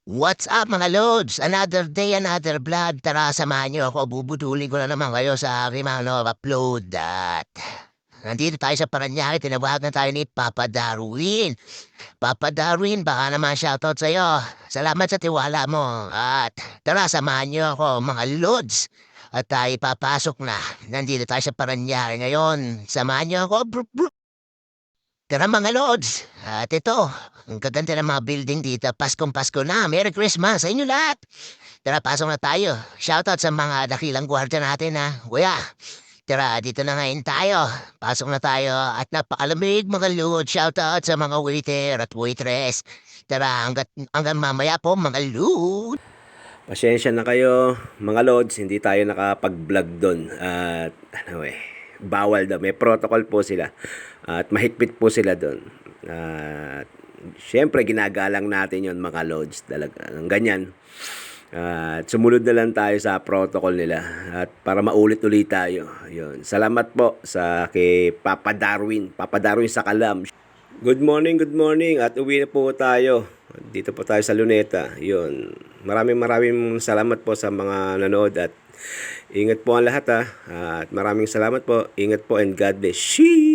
What's up mga lods? Another day, another vlog. Tara, samahan niyo ako. Bubudulin ko na naman kayo sa aking mga upload. At nandito tayo sa Paranaque. Tinawagan tayo ni Papa Darwin. Papa Darwin, baka naman shoutout sa'yo. Salamat sa tiwala mo. At tara, samahan niyo ako mga lods. At tayo papasok na. Nandito tayo sa Paranaque ngayon. Samahan niyo ako. Bro, bro. Tara mga lods, at ito, ang gaganda ng mga building dito. Paskong Pasko na. Merry Christmas sa inyo lahat. Tara, pasok na tayo. Shoutout sa mga dakilang gwardiya natin ha. Kuya, tara, dito na ngayon tayo. Pasok na tayo at napakalamig mga lods. Shoutout sa mga waiter at waitress. Tara, hanggang mamaya po mga lods. Pasensya na kayo, mga lods, hindi tayo nakapag-vlog doon. At bawal daw. May protocol po sila. At mahigpit po sila doon. At syempre, ginagalang natin yon mga lods. Talaga, ng ganyan. At sumunod na lang tayo sa protocol nila. At para maulit-ulit tayo. Yun. Salamat po sa kay Papa Darwin. Papa Darwin sa Kalam. Good morning, good morning. At uwi na po tayo. Dito po tayo sa Luneta. Yun. Maraming salamat po sa mga nanood at ingat po ang lahat ha. At maraming salamat po. Ingat po and God bless. Sheesh!